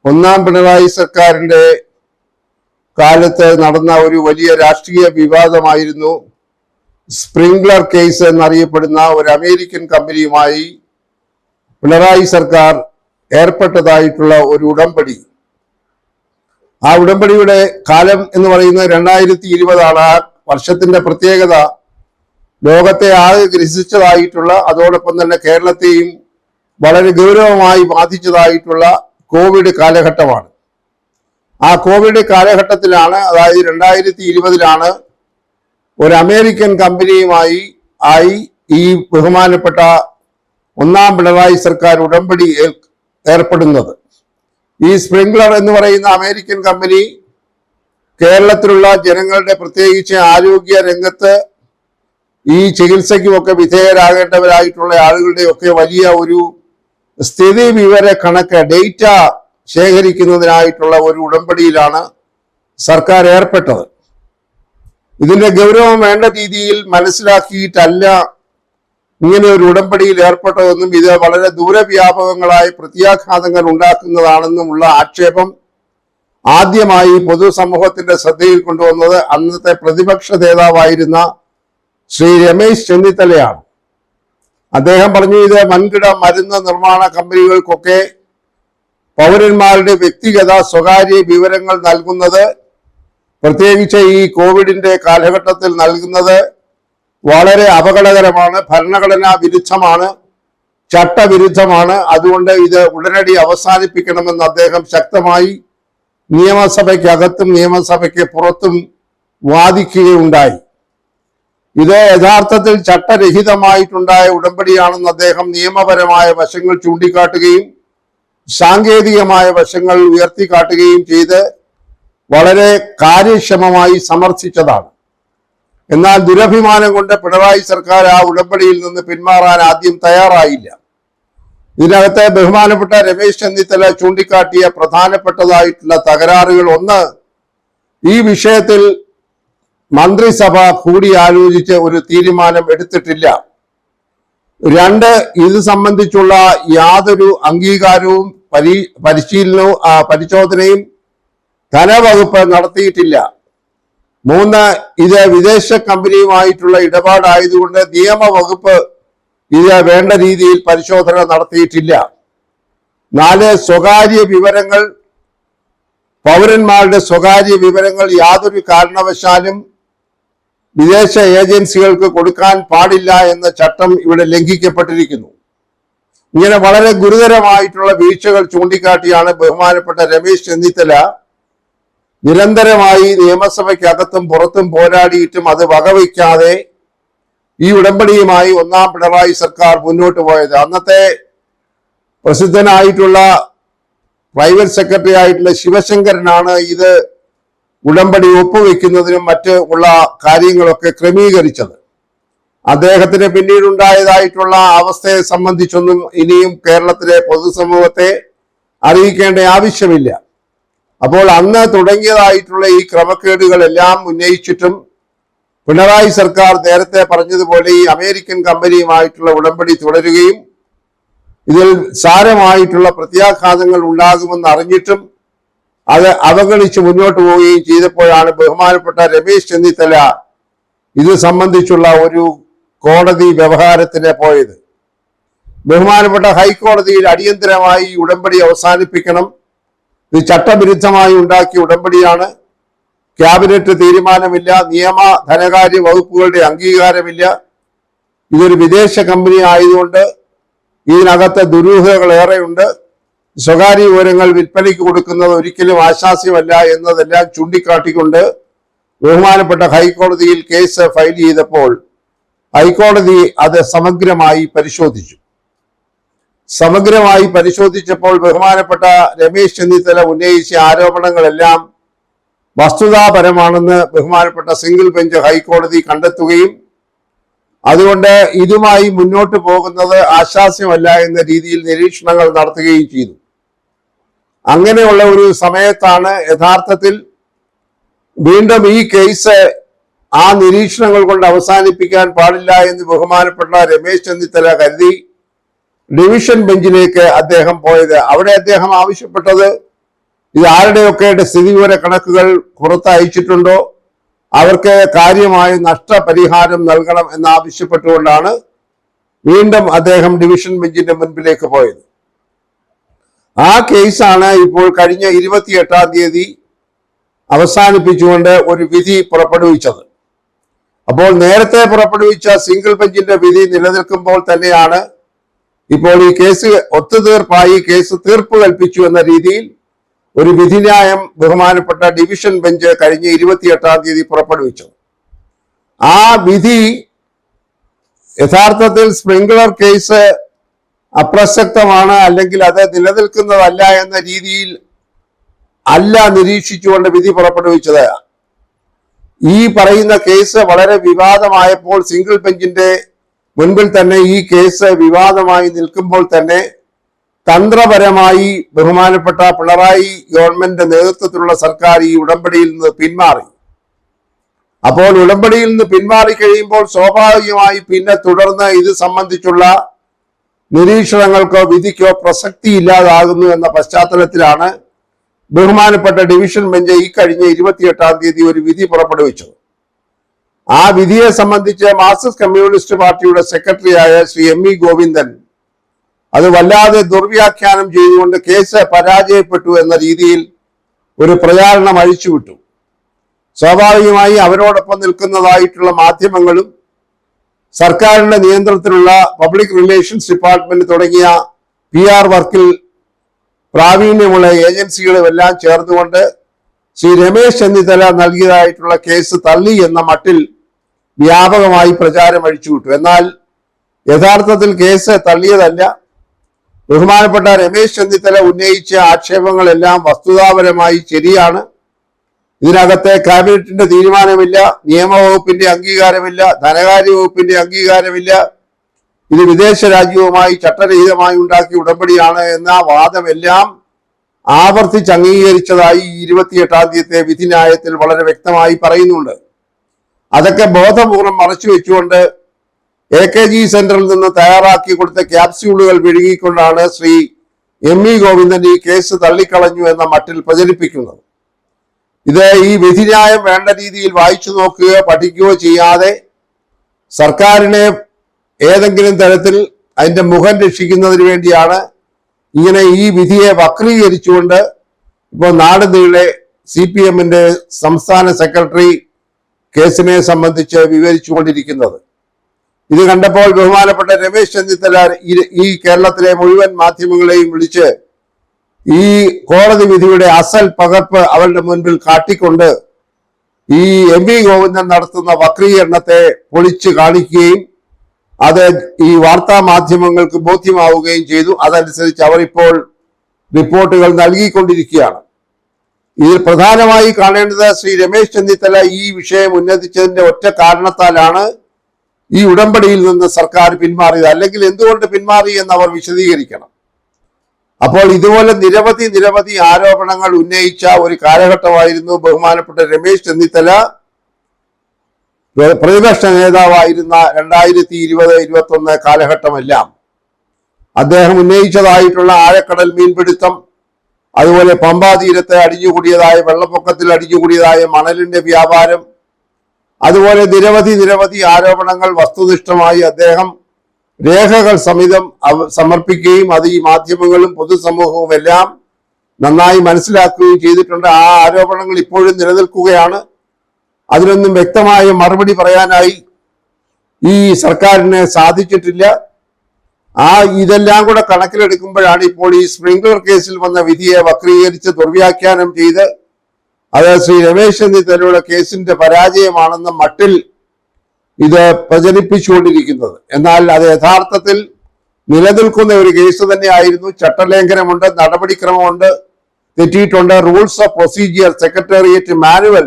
ഒന്നാം പിണറായി സർക്കാരിന്റെ കാലത്ത് നടന്ന ഒരു വലിയ രാഷ്ട്രീയ വിവാദമായിരുന്നു സ്പ്രിംഗ്ലർ കേസ് എന്നറിയപ്പെടുന്ന ഒരു അമേരിക്കൻ കമ്പനിയുമായി പിണറായി സർക്കാർ ഏർപ്പെട്ടതായിട്ടുള്ള ഒരു ഉടമ്പടി. ആ ഉടമ്പടിയുടെ കാലം എന്ന് പറയുന്നത് 2020 ആ വർഷത്തിന്റെ പ്രത്യേകത ലോകത്തെ ആകെ ഗ്രസിച്ചതായിട്ടുള്ള, അതോടൊപ്പം തന്നെ കേരളത്തെയും വളരെ ഗൗരവമായി ബാധിച്ചതായിട്ടുള്ള കോവിഡ് കാലഘട്ടമാണ്. ആ കോവിഡ് കാലഘട്ടത്തിലാണ്, അതായത് 2020 ഒരു അമേരിക്കൻ കമ്പനിയുമായി ഈ ബഹുമാനപ്പെട്ട ഒന്നാം പിണറായി സർക്കാർ ഉടമ്പടി ഏർപ്പെടുന്നത്. ഈ സ്പ്രിംഗ്ലർ എന്ന് പറയുന്ന അമേരിക്കൻ കമ്പനി കേരളത്തിലുള്ള ജനങ്ങളുടെ, പ്രത്യേകിച്ച് ആരോഗ്യ രംഗത്ത് ഈ ചികിത്സയ്ക്കുമൊക്കെ വിധേയരാകേണ്ടവരായിട്ടുള്ള ആളുകളുടെയൊക്കെ വലിയ ഒരു സ്ഥിതി വിവര കണക്ക്, ഡേറ്റ ശേഖരിക്കുന്നതിനായിട്ടുള്ള ഒരു ഉടമ്പടിയിലാണ് സർക്കാർ ഏർപ്പെട്ടത്. ഇതിന്റെ ഗൗരവം വേണ്ട രീതിയിൽ മനസ്സിലാക്കിയിട്ടല്ല ഇങ്ങനെ ഒരു ഉടമ്പടിയിൽ ഏർപ്പെട്ടതെന്നും ഇത് വളരെ ദൂരവ്യാപകങ്ങളായ പ്രത്യാഘാതങ്ങൾ ഉണ്ടാക്കുന്നതാണെന്നുമുള്ള ആക്ഷേപം ആദ്യമായി പൊതുസമൂഹത്തിന്റെ ശ്രദ്ധയിൽ കൊണ്ടുവന്നത് അന്നത്തെ പ്രതിപക്ഷ നേതാവായിരുന്ന ശ്രീ രമേശ് ചെന്നിത്തലയാണ്. അദ്ദേഹം പറഞ്ഞു, ഇത് വൻകിട മരുന്ന് നിർമ്മാണ കമ്പനികൾക്കൊക്കെ പൗരന്മാരുടെ വ്യക്തിഗത സ്വകാര്യ വിവരങ്ങൾ നൽകുന്നത്, പ്രത്യേകിച്ച് ഈ കോവിഡിന്റെ കാലഘട്ടത്തിൽ നൽകുന്നത് വളരെ അപകടകരമാണ്, ഭരണഘടനാ വിരുദ്ധമാണ്, ചട്ടവിരുദ്ധമാണ്. അതുകൊണ്ട് ഇത് ഉടനടി അവസാനിപ്പിക്കണമെന്ന് അദ്ദേഹം ശക്തമായി നിയമസഭയ്ക്കകത്തും നിയമസഭയ്ക്ക് പുറത്തും വാദിക്കുകയുണ്ടായി. ഇത് യഥാർത്ഥത്തിൽ ചട്ടരഹിതമായിട്ടുണ്ടായ ഉടമ്പടിയാണെന്ന് അദ്ദേഹം നിയമപരമായ വശങ്ങൾ ചൂണ്ടിക്കാട്ടുകയും സാങ്കേതികമായ വശങ്ങൾ ഉയർത്തിക്കാട്ടുകയും ചെയ്ത് വളരെ കാര്യക്ഷമമായി സമർത്ഥിച്ചതാണ്. എന്നാൽ ദുരഭിമാനം കൊണ്ട് പിണറായി സർക്കാർ ആ ഉടമ്പടിയിൽ നിന്ന് പിന്മാറാൻ ആദ്യം തയ്യാറായില്ല. ഇതിനകത്ത് ബഹുമാനപ്പെട്ട രമേശ് ചെന്നിത്തല ചൂണ്ടിക്കാട്ടിയ പ്രധാനപ്പെട്ടതായിട്ടുള്ള തകരാറുകൾ: ഒന്ന്, ഈ വിഷയത്തിൽ മന്ത്രിസഭ കൂടിയാലോചിച്ച് ഒരു തീരുമാനം എടുത്തിട്ടില്ല. രണ്ട്, ഇത് സംബന്ധിച്ചുള്ള യാതൊരു അംഗീകാരവും പരിശീലനവും പരിശോധനയും ധനവകുപ്പ് നടത്തിയിട്ടില്ല. മൂന്ന്, ഇത് വിദേശ കമ്പനിയുമായിട്ടുള്ള ഇടപാടായതുകൊണ്ട് നിയമവകുപ്പ് ഇത് വേണ്ട രീതിയിൽ പരിശോധന നടത്തിയിട്ടില്ല. നാല്, പൗരന്മാരുടെ സ്വകാര്യ വിവരങ്ങൾ യാതൊരു കാരണവശാലും വിദേശ ഏജൻസികൾക്ക് കൊടുക്കാൻ പാടില്ല എന്ന ചട്ടം ഇവിടെ ലംഘിക്കപ്പെട്ടിരിക്കുന്നു. ഇങ്ങനെ വളരെ ഗുരുതരമായിട്ടുള്ള വീഴ്ചകൾ ചൂണ്ടിക്കാട്ടിയാണ് ബഹുമാനപ്പെട്ട രമേശ് ചെന്നിത്തല നിരന്തരമായി നിയമസഭയ്ക്കകത്തും പുറത്തും പോരാടിയിട്ടും അത് വകവയ്ക്കാതെ ഈ ഉടമ്പടിയുമായി ഒന്നാം പിണറായി സർക്കാർ മുന്നോട്ട് പോയത്. അന്നത്തെ പ്രസിദ്ധനായിട്ടുള്ള പ്രൈവറ്റ് സെക്രട്ടറി ആയിട്ടുള്ള ശിവശങ്കരനാണ് ഇത് ഉടമ്പടി ഒപ്പുവെക്കുന്നതിനും മറ്റ് ഉള്ള കാര്യങ്ങളൊക്കെ ക്രമീകരിച്ചത്. അദ്ദേഹത്തിന് പിന്നീടുണ്ടായതായിട്ടുള്ള അവസ്ഥയെ സംബന്ധിച്ചൊന്നും ഇനിയും കേരളത്തിലെ പൊതുസമൂഹത്തെ അറിയിക്കേണ്ട ആവശ്യമില്ല. അപ്പോൾ അന്ന് തുടങ്ങിയതായിട്ടുള്ള ഈ ക്രമക്കേടുകളെല്ലാം ഉന്നയിച്ചിട്ടും പിണറായി സർക്കാർ നേരത്തെ പറഞ്ഞതുപോലെ ഈ അമേരിക്കൻ കമ്പനിയുമായിട്ടുള്ള ഉടമ്പടി തുടരുകയും ഇതിൽ സാരമായിട്ടുള്ള പ്രത്യാഘാതങ്ങൾ ഉണ്ടാകുമെന്ന് അറിഞ്ഞിട്ടും അത് അവഗണിച്ച് മുന്നോട്ട് പോവുകയും ചെയ്തപ്പോഴാണ് ബഹുമാനപ്പെട്ട രമേശ് ചെന്നിത്തല ഇത് സംബന്ധിച്ചുള്ള ഒരു കോടതി വ്യവഹാരത്തിന് പോയത്. ബഹുമാനപ്പെട്ട ഹൈക്കോടതിയിൽ അടിയന്തരമായി ഈ ഉടമ്പടി അവസാനിപ്പിക്കണം, ഇത് ചട്ടവിരുദ്ധമായി ഉണ്ടാക്കിയ ഉടമ്പടിയാണ്, ക്യാബിനറ്റ് തീരുമാനമില്ല, നിയമ ധനകാര്യ വകുപ്പുകളുടെ അംഗീകാരമില്ല, ഇതൊരു വിദേശ കമ്പനി ആയതുകൊണ്ട് ഇതിനകത്ത് ദുരൂഹതകൾ ഏറെയുണ്ട്, സ്വകാര്യ വിവരങ്ങൾ വിൽപ്പനയ്ക്ക് കൊടുക്കുന്നത് ഒരിക്കലും ആശാസ്യമല്ല എന്നതെല്ലാം ചൂണ്ടിക്കാട്ടിക്കൊണ്ട് ബഹുമാനപ്പെട്ട ഹൈക്കോടതിയിൽ കേസ് ഫയൽ ചെയ്തപ്പോൾ ഹൈക്കോടതി അത് സമഗ്രമായി പരിശോധിച്ചപ്പോൾ ബഹുമാനപ്പെട്ട രമേശ് ചെന്നിത്തല ഉന്നയിച്ച ആരോപണങ്ങളെല്ലാം വസ്തുതാപരമാണെന്ന് ബഹുമാനപ്പെട്ട സിംഗിൾ ബെഞ്ച് ഹൈക്കോടതി കണ്ടെത്തുകയും അതുകൊണ്ട് ഇതുമായി മുന്നോട്ട് പോകുന്നത് ആശാസ്യമല്ല എന്ന രീതിയിൽ നിരീക്ഷണങ്ങൾ നടത്തുകയും ചെയ്തു. അങ്ങനെയുള്ള ഒരു സമയത്താണ് യഥാർത്ഥത്തിൽ വീണ്ടും ഈ കേസ് ആ നിരീക്ഷണങ്ങൾ കൊണ്ട് അവസാനിപ്പിക്കാൻ പാടില്ല എന്ന് ബഹുമാനപ്പെട്ട രമേശ് ചെന്നിത്തല കരുതി ഡിവിഷൻ ബെഞ്ചിലേക്ക് അദ്ദേഹം പോയത്. അവിടെ അദ്ദേഹം ആവശ്യപ്പെട്ടത് ഇത് ആരുടെയൊക്കെ സ്ഥിതിവിവര കണക്കുകൾ പുറത്തയച്ചിട്ടുണ്ടോ അവർക്ക് കാര്യമായ നഷ്ടപരിഹാരം നൽകണം എന്നാവശ്യപ്പെട്ടുകൊണ്ടാണ് വീണ്ടും അദ്ദേഹം ഡിവിഷൻ ബെഞ്ചിന്റെ മുൻപിലേക്ക് പോയത്. ആ കേസാണ് ഇപ്പോൾ കഴിഞ്ഞ 28-ാം തീയതി അവസാനിപ്പിച്ചുകൊണ്ട് ഒരു വിധി പുറപ്പെടുവിച്ചത്. അപ്പോൾ നേരത്തെ പുറപ്പെടുവിച്ച സിംഗിൾ ബെഞ്ചിന്റെ വിധി നിലനിൽക്കുമ്പോൾ തന്നെയാണ് ഇപ്പോൾ ഈ കേസ് ഒത്തുതീർപ്പായി കേസ് തീർപ്പ് കൽപ്പിച്ചു എന്ന രീതിയിൽ ഒരു വിധിന്യായം ബഹുമാനപ്പെട്ട ഡിവിഷൻ ബെഞ്ച് കഴിഞ്ഞ 28-ാം തീയതി പുറപ്പെടുവിച്ചു. ആ വിധി യഥാർത്ഥത്തിൽ സ്പ്രിംഗ്ലർ കേസ് അപ്രസക്തമാണ്, അല്ലെങ്കിൽ അത് നിലനിൽക്കുന്നതല്ല എന്ന രീതിയിൽ അല്ല നിരീക്ഷിച്ചുകൊണ്ട് വിധി പുറപ്പെടുവിച്ചത്. ഈ പറയുന്ന കേസ് വളരെ വിവാദമായപ്പോൾ സിംഗിൾ ബെഞ്ചിന്റെ മുൻപിൽ തന്നെ ഈ കേസ് വിവാദമായി നിൽക്കുമ്പോൾ തന്നെ തന്ത്രപരമായി ബഹുമാനപ്പെട്ട പിണറായി ഗവൺമെന്റ് നേതൃത്വത്തിലുള്ള സർക്കാർ ഈ ഉടമ്പടിയിൽ നിന്ന് പിന്മാറി. അപ്പോൾ ഉടമ്പടിയിൽ നിന്ന് പിന്മാറി കഴിയുമ്പോൾ സ്വാഭാവികമായി പിന്നെ തുടർന്ന് ഇത് സംബന്ധിച്ചുള്ള നിരീക്ഷണങ്ങൾക്കോ വിധിക്കോ പ്രസക്തി ഇല്ലാതാകുന്നു എന്ന പശ്ചാത്തലത്തിലാണ് ബഹുമാനപ്പെട്ട ഡിവിഷൻ ബെഞ്ച് ഈ കഴിഞ്ഞ 28-ാം തീയതി ഒരു വിധി പുറപ്പെടുവിച്ചത്. ആ വിധിയെ സംബന്ധിച്ച് മാർക്സിസ്റ്റ് കമ്മ്യൂണിസ്റ്റ് പാർട്ടിയുടെ സെക്രട്ടറിയായ ശ്രീ M.E. ഗോവിന്ദൻ അത് വല്ലാതെ ദുർവ്യാഖ്യാനം ചെയ്തുകൊണ്ട് കേസ് പരാജയപ്പെട്ടു എന്ന രീതിയിൽ ഒരു പ്രചാരണം അഴിച്ചുവിട്ടു. സ്വാഭാവികമായി അവരോടൊപ്പം നിൽക്കുന്നതായിട്ടുള്ള മാധ്യമങ്ങളും സർക്കാരിന്റെ നിയന്ത്രണത്തിലുള്ള പബ്ലിക് റിലേഷൻസ് ഡിപ്പാർട്ട്മെന്റ് തുടങ്ങിയ PR വർക്കിൽ പ്രാവീണ്യമുള്ള ഏജൻസികളും എല്ലാം ചേർന്നുകൊണ്ട് ശ്രീ രമേശ് ചെന്നിത്തല നൽകിയതായിട്ടുള്ള കേസ് തള്ളി എന്ന മട്ടിൽ വ്യാപകമായി പ്രചാരം അഴിച്ചുവിട്ടു. എന്നാൽ യഥാർത്ഥത്തിൽ കേസ് തള്ളിയതല്ല. ബഹുമാനപ്പെട്ട രമേശ് ചെന്നിത്തല ഉന്നയിച്ച ആക്ഷേപങ്ങളെല്ലാം വസ്തുതാപരമായി ശരിയാണ്. ഇതിനകത്തെ ക്യാബിനറ്റിന്റെ തീരുമാനമില്ല, നിയമവകുപ്പിന്റെ അംഗീകാരമില്ല, ധനകാര്യ വകുപ്പിന്റെ അംഗീകാരമില്ല, ഇത് വിദേശ രാജ്യവുമായി ചട്ടരഹിതമായി ഉണ്ടാക്കിയ ഉടമ്പടിയാണ് എന്ന വാദമെല്ലാം ആവർത്തിച്ച് അംഗീകരിച്ചതായി 28-ാം തീയതിത്തെ വിധിന്യായത്തിൽ വളരെ വ്യക്തമായി പറയുന്നുണ്ട്. അതൊക്കെ ബോധപൂർവം മറച്ചു വെച്ചുകൊണ്ട് AKG സെന്ററിൽ നിന്ന് തയ്യാറാക്കി കൊടുത്ത ക്യാപ്സ്യൂളുകൾ വിഴുങ്ങിക്കൊണ്ടാണ് ശ്രീ M.E. ഗോവിന്ദൻ ഈ കേസ് തള്ളിക്കളഞ്ഞു എന്ന മട്ടിൽ പ്രചരിപ്പിക്കുന്നത്. ഇത് ഈ വിധിന്യായം വേണ്ട രീതിയിൽ വായിച്ചു നോക്കുകയോ പഠിക്കുകയോ ചെയ്യാതെ സർക്കാരിനെ ഏതെങ്കിലും തരത്തിൽ അതിന്റെ മുഖം രക്ഷിക്കുന്നതിന് വേണ്ടിയാണ് ഇങ്ങനെ ഈ വിധിയെ വക്രീകരിച്ചുകൊണ്ട് ഇപ്പോൾ നാട് നീളെ CPM-ന്റെ സംസ്ഥാന സെക്രട്ടറി കേസിനെ സംബന്ധിച്ച് വിവരിച്ചുകൊണ്ടിരിക്കുന്നത്. ഇത് കണ്ടപ്പോൾ ബഹുമാനപ്പെട്ട രമേശ് ചെന്നിത്തല ഈ കേരളത്തിലെ മുഴുവൻ മാധ്യമങ്ങളെയും വിളിച്ച് ഈ കോടതി വിധിയുടെ അസൽ പകർപ്പ് അവരുടെ മുൻപിൽ കാട്ടിക്കൊണ്ട് ഈ M.E. ഗോവിന്ദൻ നടത്തുന്ന വക്രീകരണത്തെ പൊളിച്ചു കാണിക്കുകയും അത് ഈ വാർത്താ മാധ്യമങ്ങൾക്ക് ബോധ്യമാവുകയും ചെയ്തു. അതനുസരിച്ച് അവർ ഇപ്പോൾ റിപ്പോർട്ടുകൾ നൽകിക്കൊണ്ടിരിക്കുകയാണ്. ഇതിൽ പ്രധാനമായി കാണേണ്ടത് ശ്രീ രമേശ് ചെന്നിത്തല ഈ വിഷയം ഉന്നയിച്ചതിന്റെ ഒറ്റ കാരണത്താലാണ് ഈ ഉടമ്പടിയിൽ നിന്ന് സർക്കാർ പിന്മാറിയത്. അല്ലെങ്കിൽ എന്തുകൊണ്ട് പിന്മാറി എന്ന് അവർ വിശദീകരിക്കണം. അപ്പോൾ ഇതുപോലെ നിരവധി ആരോപണങ്ങൾ ഉന്നയിച്ച ഒരു കാലഘട്ടമായിരുന്നു ബഹുമാനപ്പെട്ട രമേശ് ചെന്നിത്തല പ്രതിപക്ഷ നേതാവായിരുന്ന 2020-21 കാലഘട്ടമെല്ലാം. അദ്ദേഹം ഉന്നയിച്ചതായിട്ടുള്ള ആഴക്കടൽ മീൻപിടുത്തം, അതുപോലെ പമ്പാ തീരത്ത് അടിഞ്ഞുകൂടിയതായ വെള്ളപ്പൊക്കത്തിൽ അടിഞ്ഞുകൂടിയതായ മണലിന്റെ വ്യാപാരം, അതുപോലെ നിരവധി ആരോപണങ്ങൾ വസ്തുനിഷ്ഠമായി അദ്ദേഹം രേഖകൾ സമിതം സമർപ്പിക്കുകയും അത് ഈ മാധ്യമങ്ങളും പൊതുസമൂഹവും എല്ലാം നന്നായി മനസ്സിലാക്കുകയും ചെയ്തിട്ടുണ്ട്. ആ ആരോപണങ്ങൾ ഇപ്പോഴും നിലനിൽക്കുകയാണ്. അതിനൊന്നും വ്യക്തമായ മറുപടി പറയാനായി ഈ സർക്കാരിന് സാധിച്ചിട്ടില്ല. ഇതെല്ലാം കൂടെ കണക്കിലെടുക്കുമ്പോഴാണ് ഇപ്പോൾ ഈ സ്പ്രിംഗ്ലർ കേസിൽ വന്ന വിധിയെ വക്രീകരിച്ച് ദുർവ്യാഖ്യാനം ചെയ്ത് അത് ശ്രീ രമേശ് ചെന്നിത്തലയുടെ കേസിന്റെ പരാജയമാണെന്ന മട്ടിൽ ഇത് പ്രചരിപ്പിച്ചുകൊണ്ടിരിക്കുന്നത്. എന്നാൽ അത് യഥാർത്ഥത്തിൽ നിലനിൽക്കുന്ന ഒരു കേസ് തന്നെയായിരുന്നു. ചട്ടലംഘനമുണ്ട്, നടപടിക്രമമുണ്ട്, തെറ്റിയിട്ടുണ്ട്, rules of procedure, secretariat manual,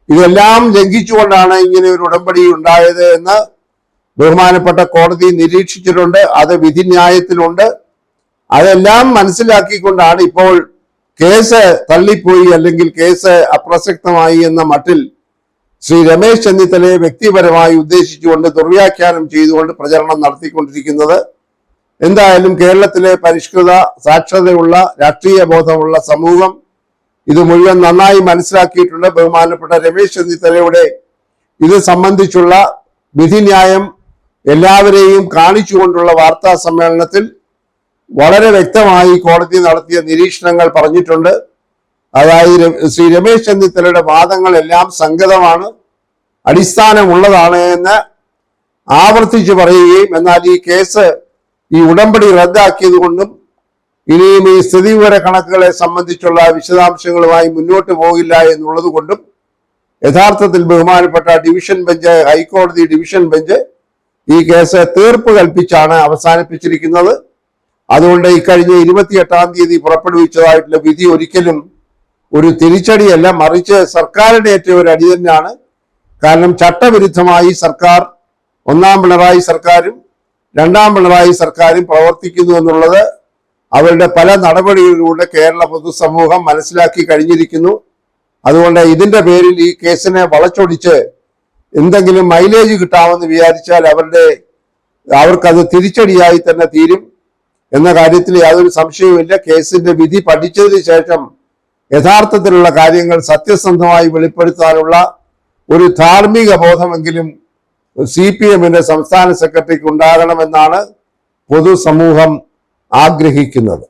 ഇതെല്ലാം ലംഘിച്ചുകൊണ്ടാണ് ഇങ്ങനെ ഒരു ഉടമ്പടി ഉണ്ടായത് എന്ന് ബഹുമാനപ്പെട്ട കോടതി നിരീക്ഷിച്ചിട്ടുണ്ട്. അത് വിധിന്യായത്തിലുണ്ട്. അതെല്ലാം മനസ്സിലാക്കിക്കൊണ്ടാണ് ഇപ്പോൾ കേസ് തള്ളിപ്പോയി അല്ലെങ്കിൽ കേസ് അപ്രസക്തമായി എന്ന മട്ടിൽ ശ്രീ രമേശ് ചെന്നിത്തലയെ വ്യക്തിപരമായി ഉദ്ദേശിച്ചുകൊണ്ട് ദുർവ്യാഖ്യാനം ചെയ്തുകൊണ്ട് പ്രചരണം നടത്തിക്കൊണ്ടിരിക്കുന്നത്. എന്തായാലും കേരളത്തിലെ പരിഷ്കൃത സാക്ഷരതയുള്ള രാഷ്ട്രീയ ബോധമുള്ള സമൂഹം ഇത് മുഴുവൻ നന്നായി മനസ്സിലാക്കിയിട്ടുണ്ട്. ബഹുമാനപ്പെട്ട രമേശ് ചെന്നിത്തലയുടെ ഇത് സംബന്ധിച്ചുള്ള വിധിന്യായം എല്ലാവരെയും കാണിച്ചുകൊണ്ടുള്ള വാർത്താ സമ്മേളനത്തിൽ വളരെ വ്യക്തമായി കോടതി നടത്തിയ നിരീക്ഷണങ്ങൾ പറഞ്ഞിട്ടുണ്ട്. അതായത് ശ്രീ രമേശ് ചെന്നിത്തലയുടെ വാദങ്ങളെല്ലാം സംഗതമാണ്, അടിസ്ഥാനമുള്ളതാണ് എന്ന് ആവർത്തിച്ച് പറയുകയും എന്നാൽ ഈ കേസ് ഈ ഉടമ്പടി റദ്ദാക്കിയത് കൊണ്ടും ഇനിയും ഈ സ്ഥിതിവിവര കണക്കുകളെ സംബന്ധിച്ചുള്ള വിശദാംശങ്ങളുമായി മുന്നോട്ട് പോകില്ല എന്നുള്ളത് കൊണ്ടും യഥാർത്ഥത്തിൽ ബഹുമാനപ്പെട്ട ഡിവിഷൻ ബെഞ്ച്, ഹൈക്കോടതി ഡിവിഷൻ ബെഞ്ച് ഈ കേസ് തീർപ്പ് കൽപ്പിച്ചാണ് അവസാനിപ്പിച്ചിരിക്കുന്നത്. അതുകൊണ്ട് ഇക്കഴിഞ്ഞ 28-ാം തീയതി പുറപ്പെടുവിച്ചതായിട്ടുള്ള വിധി ഒരിക്കലും ഒരു തിരിച്ചടിയല്ല, മറിച്ച് സർക്കാരിന്റെ ഏറ്റവും ഒരു അടി തന്നെയാണ്. കാരണം ചട്ടവിരുദ്ധമായി സർക്കാർ, ഒന്നാം പിണറായി സർക്കാരും രണ്ടാം പിണറായി സർക്കാരും പ്രവർത്തിക്കുന്നു എന്നുള്ളത് അവരുടെ പല നടപടികളിലൂടെ കേരള പൊതുസമൂഹം മനസ്സിലാക്കി കഴിഞ്ഞിരിക്കുന്നു. അതുകൊണ്ട് ഇതിന്റെ പേരിൽ ഈ കേസിനെ വളച്ചൊടിച്ച് എന്തെങ്കിലും മൈലേജ് കിട്ടാമെന്ന് വിചാരിച്ചാൽ അവർക്കത് തിരിച്ചടിയായി തന്നെ തീരും എന്ന കാര്യത്തിൽ യാതൊരു സംശയവുമില്ല. കേസിന്റെ വിധി പഠിച്ചതിന് ശേഷം യഥാർത്ഥത്തിലുള്ള കാര്യങ്ങൾ സത്യസന്ധമായി വെളിപ്പെടുത്താനുള്ള ഒരു ധാർമ്മിക ബോധമെങ്കിലും CPM-ന്റെ സംസ്ഥാന സെക്രട്ടറിക്ക് ഉണ്ടാകണമെന്നാണ് പൊതുസമൂഹം ആഗ്രഹിക്കുന്നത്.